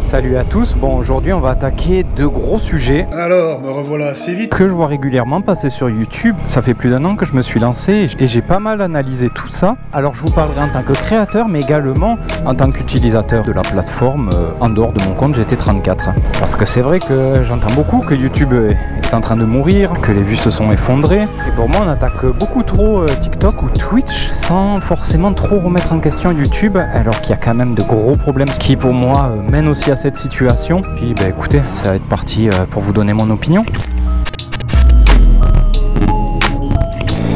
Salut à tous, bon aujourd'hui on va attaquer deux gros sujets. Alors, me revoilà assez vite. Que je vois régulièrement passer sur YouTube. Ça fait plus d'un an que je me suis lancé et j'ai pas mal analysé tout ça. Alors je vous parlerai en tant que créateur mais également en tant qu'utilisateur de la plateforme en dehors de mon compte GT34. Parce que c'est vrai que j'entends beaucoup que YouTube est en train de mourir, que les vues se sont effondrées. Et pour moi on attaque beaucoup trop TikTok ou Twitch sans forcément trop remettre en question YouTube, alors qu'il y a quand même de gros problèmes qui pour moi mènent aussi à cette situation. Puis bah, écoutez, ça va être parti pour vous donner mon opinion.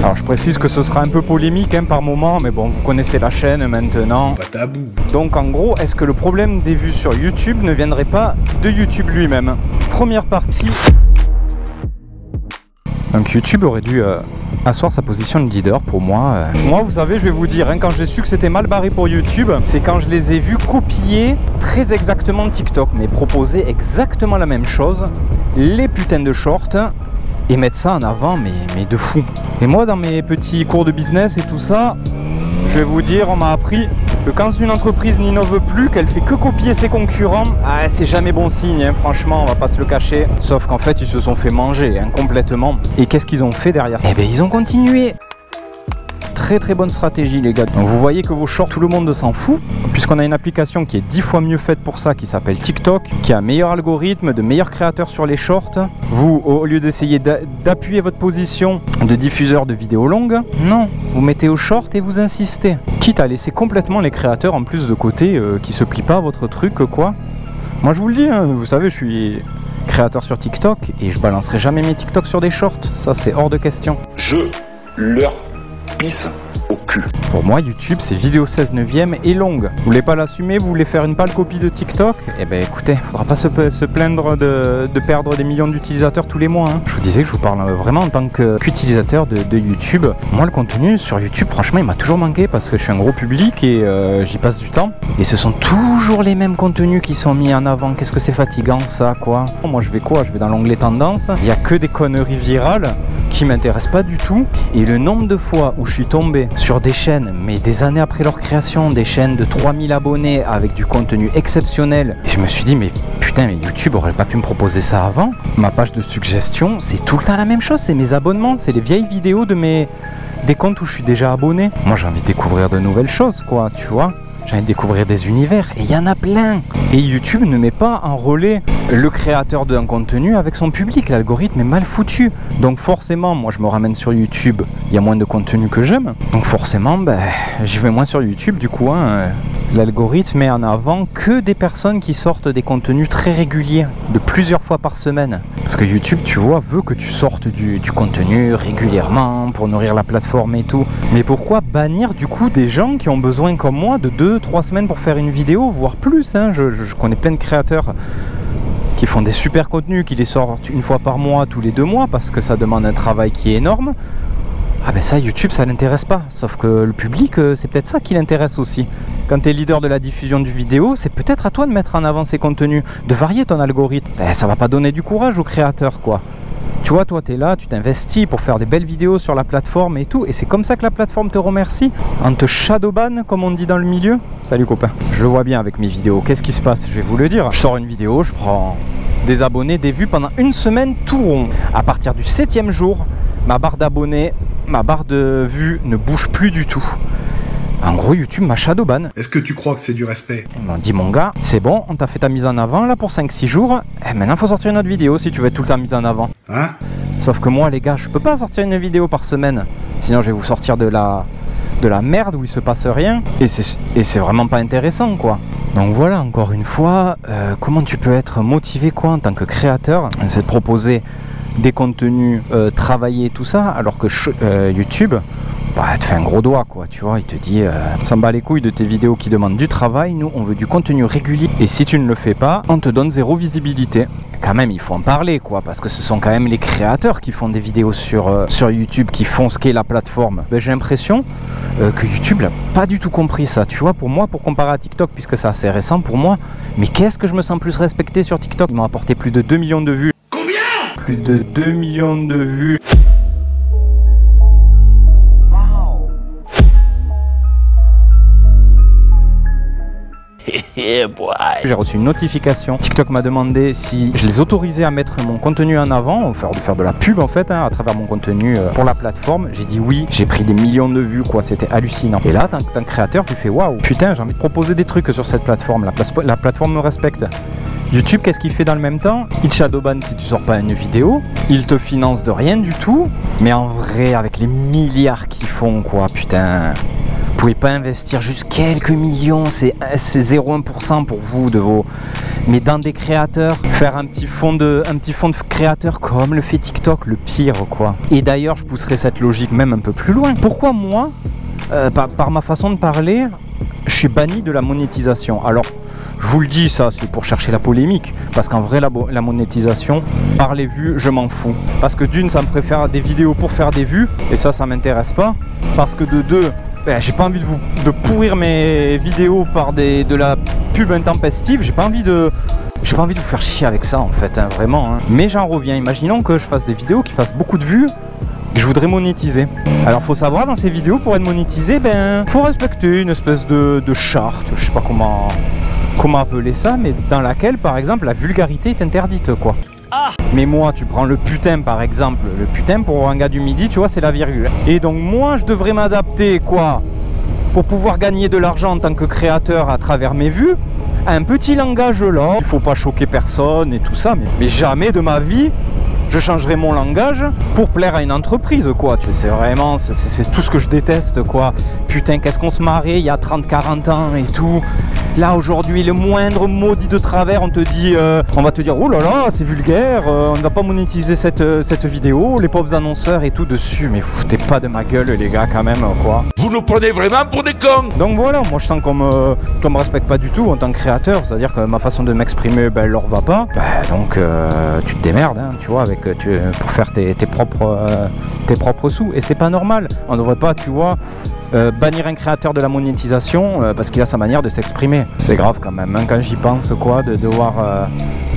Alors je précise que ce sera un peu polémique par moment, mais bon, vous connaissez la chaîne maintenant. Pas tabou. Donc en gros, est-ce que le problème des vues sur YouTube ne viendrait pas de YouTube lui-même? Première partie. Donc YouTube aurait dû asseoir sa position de leader pour moi. Moi, vous savez, je vais vous dire, quand j'ai su que c'était mal barré pour YouTube, c'est quand je les ai vus copier très exactement TikTok, mais proposer exactement la même chose, les putains de shorts, et mettre ça en avant, mais de fou. Et moi, dans mes petits cours de business et tout ça, je vais vous dire, on m'a appris que quand une entreprise n'innove plus, qu'elle fait que copier ses concurrents, c'est jamais bon signe, franchement, on va pas se le cacher. Sauf qu'en fait, ils se sont fait manger complètement. Et qu'est-ce qu'ils ont fait derrière? Eh bien, ils ont continué. Très bonne stratégie les gars. Donc vous voyez que vos shorts, tout le monde s'en fout, puisqu'on a une application qui est 10 fois mieux faite pour ça, qui s'appelle TikTok, qui a un meilleur algorithme, de meilleurs créateurs sur les shorts. Vous, au lieu d'essayer d'appuyer votre position de diffuseur de vidéos longues, non, vous mettez au short et vous insistez. Quitte à laisser complètement les créateurs en plus de côté qui se plient pas à votre truc quoi. Moi je vous le dis, vous savez, je suis créateur sur TikTok et je balancerai jamais mes TikTok sur des shorts, ça c'est hors de question. Je leur pisse au cul. Pour moi, YouTube, c'est vidéo 16 neuvième et longue. Vous voulez pas l'assumer, vous voulez faire une pâle copie de TikTok? Eh ben écoutez, faudra pas se plaindre de perdre des millions d'utilisateurs tous les mois. Je vous disais que je vous parle vraiment en tant qu'utilisateur de YouTube. Moi, le contenu sur YouTube, franchement, il m'a toujours manqué parce que je suis un gros public et j'y passe du temps. Et ce sont toujours les mêmes contenus qui sont mis en avant. Qu'est-ce que c'est fatigant ça, quoi. Moi, je vais quoi? Je vais dans l'onglet tendance. Il n'y a que des conneries virales qui m'intéressent pas du tout. Et le nombre de fois où je suis tombé sur des chaînes, mais des années après leur création, des chaînes de 3000 abonnés avec du contenu exceptionnel, et je me suis dit mais putain, mais YouTube aurait pas pu me proposer ça avant. Ma page de suggestions, c'est tout le temps la même chose, c'est mes abonnements, c'est les vieilles vidéos des comptes où je suis déjà abonné. Moi j'ai envie de découvrir de nouvelles choses quoi, tu vois. J'ai envie de découvrir des univers et il y en a plein. Et YouTube ne met pas en relais le créateur d'un contenu avec son public. L'algorithme est mal foutu. Donc forcément, moi je me ramène sur YouTube, il y a moins de contenu que j'aime. Donc forcément, j'y vais moins sur YouTube du coup. L'algorithme met en avant que des personnes qui sortent des contenus très réguliers, de plusieurs fois par semaine. Parce que YouTube, tu vois, veut que tu sortes du contenu régulièrement pour nourrir la plateforme et tout. Mais pourquoi bannir du coup des gens qui ont besoin comme moi de 2-3 semaines pour faire une vidéo, voire plus je connais plein de créateurs qui font des super contenus, qui les sortent une fois par mois, tous les 2 mois, parce que ça demande un travail qui est énorme. Ah ben ça, YouTube, ça l'intéresse pas. Sauf que le public, c'est peut-être ça qui l'intéresse aussi. Quand tu es leader de la diffusion du vidéo, c'est peut-être à toi de mettre en avant ces contenus, de varier ton algorithme. Ça va pas donner du courage aux créateurs, quoi. Tu vois, toi, tu es là, tu t'investis pour faire des belles vidéos sur la plateforme et tout. Et c'est comme ça que la plateforme te remercie, en te shadowban, comme on dit dans le milieu. Salut copain. Je le vois bien avec mes vidéos. Qu'est-ce qui se passe? Je vais vous le dire. Je sors une vidéo, je prends des abonnés, des vues pendant une semaine tout rond. À partir du 7e jour, ma barre d'abonnés, ma barre de vues ne bouge plus du tout. En gros, YouTube m'a shadowban. Est-ce que tu crois que c'est du respect? Ils m'ont dit, mon gars, c'est bon, on t'a fait ta mise en avant là pour 5-6 jours. Et maintenant, faut sortir une autre vidéo si tu veux être tout le temps mise en avant. Hein? Sauf que moi, les gars, je peux pas sortir une vidéo par semaine. Sinon, je vais vous sortir de la merde où il se passe rien. Et c'est vraiment pas intéressant, quoi. Donc voilà, encore une fois, comment tu peux être motivé, quoi, en tant que créateur? C'est de proposer des contenus travaillés, tout ça, alors que YouTube, te fait un gros doigt, quoi, tu vois, il te dit on s'en bat les couilles de tes vidéos qui demandent du travail, nous on veut du contenu régulier, et si tu ne le fais pas, on te donne 0 visibilité. Quand même, il faut en parler, quoi, parce que ce sont quand même les créateurs qui font des vidéos sur YouTube, qui font ce qu'est la plateforme. J'ai l'impression que YouTube n'a pas du tout compris ça, tu vois, pour moi, pour comparer à TikTok, puisque c'est assez récent pour moi, mais qu'est-ce que je me sens plus respecté sur TikTok? Ils m'ont apporté plus de 2 millions de vues. Combien? Plus de 2 millions de vues. J'ai reçu une notification. TikTok m'a demandé si je les autorisais à mettre mon contenu en avant, faire de la pub en fait, hein, à travers mon contenu pour la plateforme. J'ai dit oui, j'ai pris des millions de vues, quoi, c'était hallucinant. Et là, tant que créateur, tu fais waouh, putain, j'ai envie de proposer des trucs sur cette plateforme. La plateforme me respecte. YouTube, qu'est-ce qu'il fait dans le même temps? Il shadowban si tu sors pas une vidéo, il te finance de rien du tout, mais en vrai, avec les milliards qu'ils font, quoi, putain, vous pouvez pas investir juste quelques millions, c'est 0,1% pour vous de vos... Mais dans des créateurs, faire un petit fond de créateurs comme le fait TikTok, le pire, quoi. Et d'ailleurs, je pousserai cette logique même un peu plus loin. Pourquoi moi, par ma façon de parler, je suis banni de la monétisation? Alors, je vous le dis, ça c'est pour chercher la polémique, parce qu'en vrai la monétisation, par les vues, je m'en fous. Parce que d'une, ça me préfère des vidéos pour faire des vues, et ça m'intéresse pas. Parce que de deux, j'ai pas envie de pourrir mes vidéos par de la pub intempestive, j'ai pas envie de vous faire chier avec ça en fait, hein, vraiment. Hein. Mais j'en reviens, imaginons que je fasse des vidéos qui fassent beaucoup de vues, je voudrais monétiser. Alors faut savoir, dans ces vidéos, pour être monétisé, faut respecter une espèce de charte, je sais pas comment appeler ça, mais dans laquelle par exemple la vulgarité est interdite, quoi. Ah. Mais moi, tu prends le putain par exemple, le putain pour un gars du midi, tu vois, c'est la virgule. Et donc moi je devrais m'adapter, quoi, pour pouvoir gagner de l'argent en tant que créateur à travers mes vues, à un petit langage là, il faut pas choquer personne et tout ça, mais jamais de ma vie je changerai mon langage pour plaire à une entreprise, quoi. C'est vraiment, c'est tout ce que je déteste, quoi. Putain, qu'est-ce qu'on se marrait il y a 30-40 ans et tout. Là, aujourd'hui, le moindre mot dit de travers, on va te dire, oh là là, c'est vulgaire, on ne va pas monétiser cette vidéo, les pauvres annonceurs et tout dessus. Mais foutez pas de ma gueule, les gars, quand même, quoi. Vous nous prenez vraiment pour des cons. Donc voilà, moi je sens qu'on me respecte pas du tout en tant que créateur, c'est-à-dire que ma façon de m'exprimer, elle leur va pas. Donc tu te démerdes, hein, tu vois, pour faire tes propres sous, et c'est pas normal. On devrait pas, tu vois, bannir un créateur de la monétisation parce qu'il a sa manière de s'exprimer. C'est grave quand même, hein, quand j'y pense, quoi, de devoir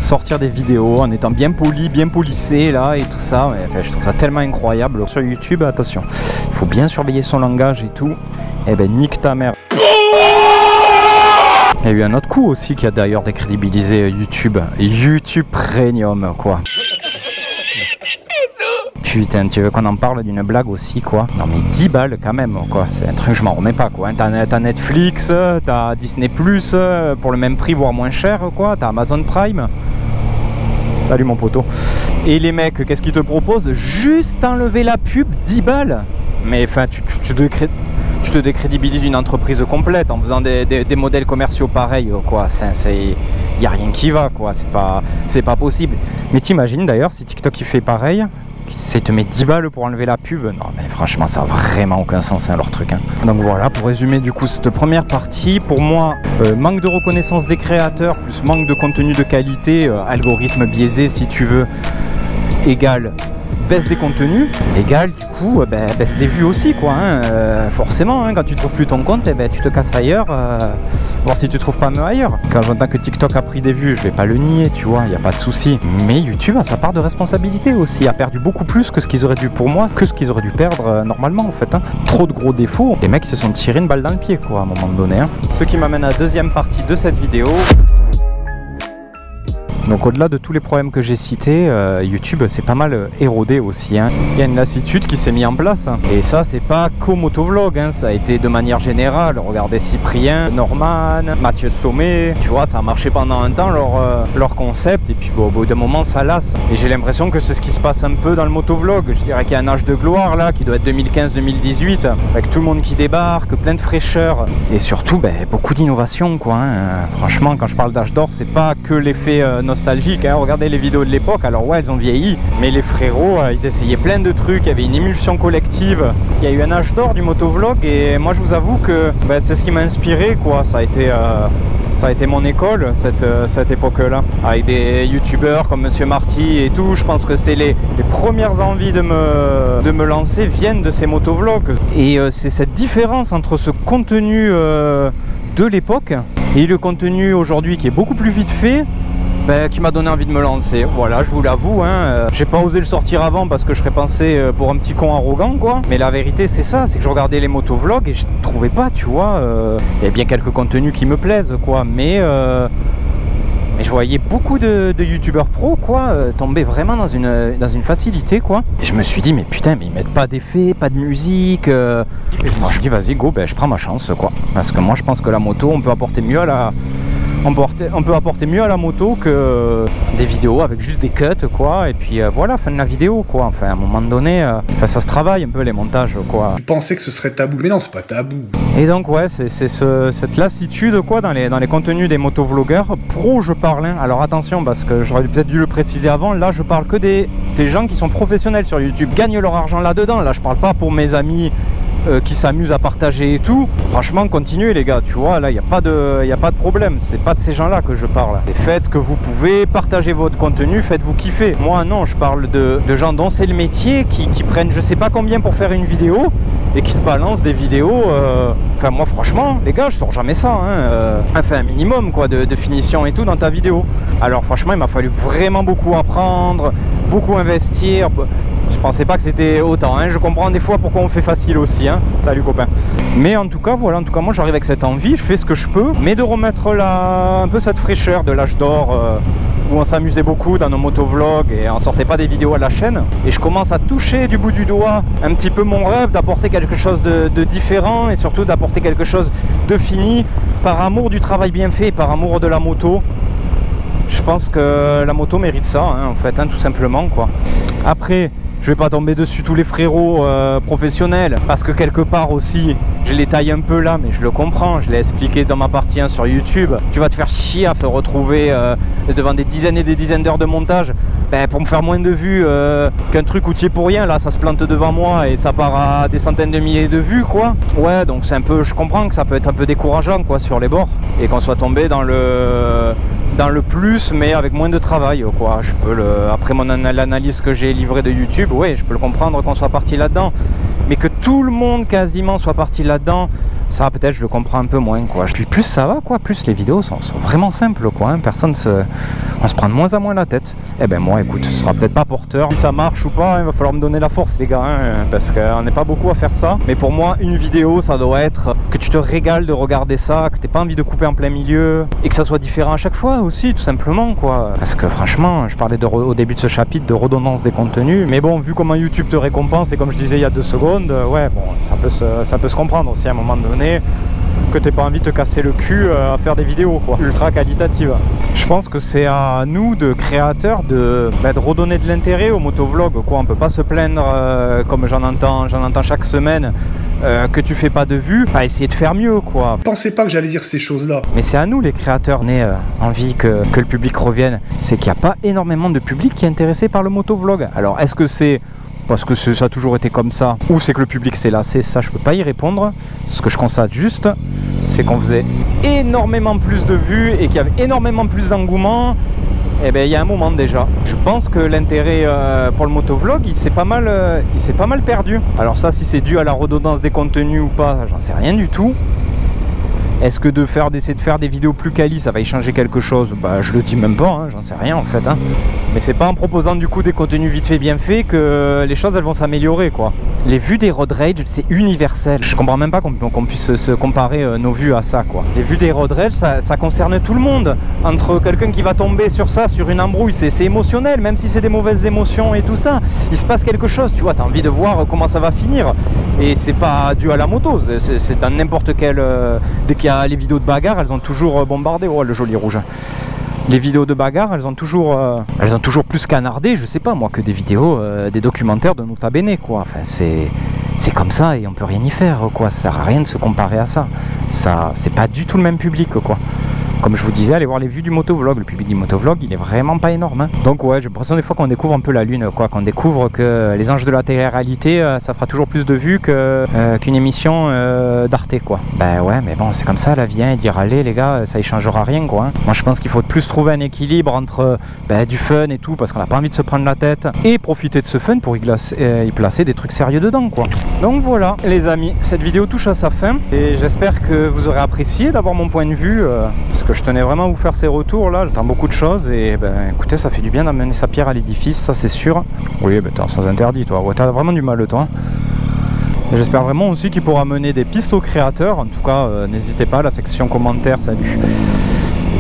sortir des vidéos en étant bien poli, bien polissé là et tout ça. Je trouve ça tellement incroyable. Sur YouTube, attention, il faut bien surveiller son langage et tout. Eh ben nique ta mère. Il y a eu un autre coup aussi qui a d'ailleurs décrédibilisé YouTube. YouTube Premium, quoi. Putain, tu veux qu'on en parle d'une blague aussi, quoi? Non mais 10 balles quand même, quoi. C'est un truc, je m'en remets pas, quoi. T'as Netflix, t'as Disney+, pour le même prix, voire moins cher, quoi. T'as Amazon Prime. Salut mon poteau. Et les mecs, qu'est-ce qu'ils te proposent? Juste enlever la pub, 10 balles. Mais enfin, tu te décrédibilises une entreprise complète en faisant des modèles commerciaux pareils, quoi. Il n'y a rien qui va, quoi. C'est pas possible. Mais t'imagines d'ailleurs si TikTok il fait pareil, c'est te met 10 balles pour enlever la pub. Non mais franchement ça n'a vraiment aucun sens, hein, leur truc, hein. Donc voilà, pour résumer du coup cette première partie, pour moi manque de reconnaissance des créateurs plus manque de contenu de qualité, algorithme biaisé si tu veux, égale baisse des contenus, égale du coup baisse des vues aussi, quoi, hein. Forcément, hein, quand tu trouves plus ton compte, tu te casses ailleurs, voir si tu trouves pas mieux ailleurs. Quand j'entends que TikTok a pris des vues, je vais pas le nier, tu vois, il n'y a pas de souci. Mais YouTube a sa part de responsabilité aussi, a perdu beaucoup plus que ce qu'ils auraient dû, pour moi, que ce qu'ils auraient dû perdre normalement en fait, hein. Trop de gros défauts, les mecs se sont tirés une balle dans le pied, quoi, à un moment donné, hein. Ce qui m'amène à la deuxième partie de cette vidéo. Donc au-delà de tous les problèmes que j'ai cités, YouTube s'est pas mal érodé aussi, hein. Il y a une lassitude qui s'est mise en place, hein. Et ça c'est pas qu'au motovlog, hein. Ça a été de manière générale. Regardez Cyprien, Norman, Mathieu Sommet, tu vois, ça a marché pendant un temps leur concept, et puis bon, au bout d'un moment ça lasse. Et j'ai l'impression que c'est ce qui se passe un peu dans le motovlog. Je dirais qu'il y a un âge de gloire là qui doit être 2015-2018, avec tout le monde qui débarque, plein de fraîcheur, et surtout beaucoup d'innovation, quoi, hein. Franchement, quand je parle d'âge d'or, c'est pas que l'effet nostalgique, hein. Regardez les vidéos de l'époque, alors ouais, elles ont vieilli, mais les frérots, ils essayaient plein de trucs, il y avait une émulsion collective, il y a eu un âge d'or du motovlog, et moi je vous avoue que c'est ce qui m'a inspiré, quoi. Ça a été mon école, cette époque-là, avec des youtubeurs comme Monsieur Marty et tout. Je pense que c'est les premières envies de me lancer viennent de ces motovlogs, et c'est cette différence entre ce contenu de l'époque et le contenu aujourd'hui qui est beaucoup plus vite fait, qui m'a donné envie de me lancer. Voilà, je vous l'avoue, hein, j'ai pas osé le sortir avant parce que je serais passé pour un petit con arrogant, quoi. Mais la vérité, c'est ça, c'est que je regardais les motovlogs et je trouvais pas, tu vois. Il y a bien quelques contenus qui me plaisent, quoi, mais je voyais beaucoup de youtubeurs pro, quoi, tomber vraiment dans une facilité, quoi. Et je me suis dit, mais putain, mais ils mettent pas d'effets, pas de musique. Et moi, je dis, vas-y, go, je prends ma chance, quoi. Parce que moi, je pense que la moto, on peut apporter mieux à la... On peut apporter mieux à la moto que des vidéos avec juste des cuts, quoi. Et puis voilà, fin de la vidéo, quoi. Enfin, à un moment donné, ça se travaille un peu les montages, quoi. Je pensais que ce serait tabou, mais non, c'est pas tabou. Et donc ouais, c'est cette lassitude, quoi, dans les contenus des motovlogueurs pro, je parle, hein. Alors attention, parce que j'aurais peut-être dû le préciser avant, là je parle que des gens qui sont professionnels sur YouTube, gagnent leur argent là-dedans. Là je parle pas pour mes amis qui s'amusent à partager et tout. Franchement, continuez les gars, tu vois, là il n'y a pas de problème, c'est pas de ces gens là que je parle. Et faites ce que vous pouvez, partagez votre contenu, faites-vous kiffer. Moi non, je parle de gens dont c'est le métier, qui prennent je sais pas combien pour faire une vidéo et qui te balancent des vidéos. Enfin moi franchement les gars, je sors jamais ça, hein. Enfin un minimum, quoi, de finition et tout dans ta vidéo. Alors franchement il m'a fallu vraiment beaucoup apprendre, beaucoup investir. Je pensais pas que c'était autant, hein. Je comprends des fois pourquoi on fait facile aussi, hein. Salut copain. Mais en tout cas voilà, en tout cas moi j'arrive avec cette envie, je fais ce que je peux, mais de remettre un peu cette fraîcheur de l'âge d'or où on s'amusait beaucoup dans nos motovlogs et on sortait pas des vidéos à la chaîne. Et je commence à toucher du bout du doigt un petit peu mon rêve d'apporter quelque chose de différent et surtout d'apporter quelque chose de fini par amour du travail bien fait et par amour de la moto. Je pense que la moto mérite ça, hein, en fait, hein, tout simplement, quoi. Après, je vais pas tomber dessus tous les frérots professionnels, parce que quelque part aussi, je les taille un peu là, mais je le comprends, je l'ai expliqué dans ma partie 1 sur YouTube. Tu vas te faire chier à te retrouver devant des dizaines et des dizaines d'heures de montage pour me faire moins de vues qu'un truc où tu es pour rien. Là, ça se plante devant moi et ça part à des centaines de milliers de vues, quoi. Ouais, donc c'est un peu, je comprends que ça peut être un peu décourageant, quoi, sur les bords, et qu'on soit tombé dans le plus, mais avec moins de travail, quoi. Je peux après l'analyse que j'ai livrée de YouTube, ouais, je peux le comprendre qu'on soit parti là-dedans, mais que tout le monde quasiment soit parti là-dedans, ça peut-être je le comprends un peu moins, quoi. Puis plus ça va, quoi, plus les vidéos sont vraiment simples, quoi, hein. On se prend de moins en moins la tête. Et ben moi, écoute, ce sera peut-être pas porteur. Si ça marche ou pas, il va falloir me donner la force, les gars, hein, parce qu'on n'est pas beaucoup à faire ça. Mais pour moi, une vidéo, ça doit être que tu te régales de regarder ça, que t'aies pas envie de couper en plein milieu, et que ça soit différent à chaque fois aussi, tout simplement, quoi. Parce que franchement, je parlais au début de ce chapitre de redondance des contenus, mais bon, vu comment YouTube te récompense, et comme je disais il y a 2 secondes, ouais, bon, ça peut se comprendre aussi à un moment donné, que t'aies pas envie de te casser le cul à faire des vidéos, quoi, ultra qualitatives. Je pense que c'est à nous, de créateurs, de redonner de l'intérêt au motovlog, quoi. On peut pas se plaindre, comme j'en entends chaque semaine, que tu fais pas de vues, à essayer de faire mieux, quoi. Je pensais pas que j'allais dire ces choses-là. Mais c'est à nous, les créateurs, on a envie que le public revienne. C'est qu'il n'y a pas énormément de public qui est intéressé par le motovlog. Alors, est-ce que c'est parce que ça a toujours été comme ça, ou c'est que le public s'est lassé? Ça, je peux pas y répondre. Ce que je constate juste, c'est qu'on faisait énormément plus de vues et qu'il y avait énormément plus d'engouement. Eh bien, il y a un moment déjà. Je pense que l'intérêt pour le motovlog, il s'est pas mal perdu. Alors ça, si c'est dû à la redondance des contenus ou pas, j'en sais rien du tout. Est-ce que d'essayer de faire des vidéos plus quali, ça va y changer quelque chose? Bah je le dis même pas, hein, j'en sais rien en fait, hein. Mais c'est pas en proposant du coup des contenus vite fait bien faits que les choses elles vont s'améliorer, quoi. Les vues des road rage, c'est universel. Je comprends même pas qu'on puisse se comparer nos vues à ça, quoi. Les vues des road rage, ça concerne tout le monde. Entre quelqu'un qui va tomber sur ça, sur une embrouille, c'est émotionnel, même si c'est des mauvaises émotions et tout ça. Il se passe quelque chose, tu vois, t'as envie de voir comment ça va finir. Et c'est pas dû à la moto, c'est dans n'importe quel... dès qu'il y a les vidéos de bagarre, elles ont toujours bombardé. Oh, le joli rouge. Les vidéos de bagarre, elles ont toujours plus canardé, je sais pas moi, que des vidéos, des documentaires de Nota Bene, quoi. Enfin, c'est comme ça et on peut rien y faire, quoi. Ça sert à rien de se comparer à ça. C'est pas du tout le même public, quoi. Comme je vous disais, allez voir les vues du motovlog. Le public du motovlog, il est vraiment pas énorme, hein. Donc ouais, j'ai l'impression des fois qu'on découvre un peu la lune, quoi. Qu'on découvre que les anges de la télé-réalité, ça fera toujours plus de vues qu'une émission d'Arte, quoi. Ben ouais, mais bon, c'est comme ça la vie, hein, et dire allez les gars, ça y changera rien, quoi, hein. Moi je pense qu'il faut plus trouver un équilibre entre du fun et tout, parce qu'on n'a pas envie de se prendre la tête, et profiter de ce fun pour y placer des trucs sérieux dedans, quoi. Donc voilà les amis, cette vidéo touche à sa fin, et j'espère que vous aurez apprécié d'avoir mon point de vue, parce que je tenais vraiment à vous faire ces retours là, j'entends beaucoup de choses et ben écoutez, ça fait du bien d'amener sa pierre à l'édifice, ça c'est sûr. Oui, ben t'es sans interdit toi, ouais, t'as vraiment du mal toi. J'espère vraiment aussi qu'il pourra mener des pistes aux créateurs. En tout cas, n'hésitez pas, la section commentaires, salut.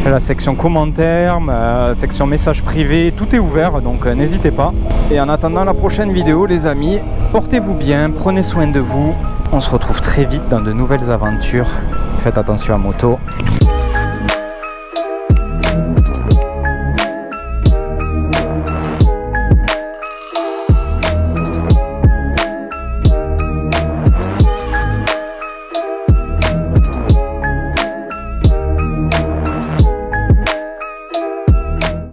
La section commentaires, ma section messages privés, tout est ouvert, donc n'hésitez pas. Et en attendant la prochaine vidéo, les amis, portez-vous bien, prenez soin de vous. On se retrouve très vite dans de nouvelles aventures. Faites attention à moto.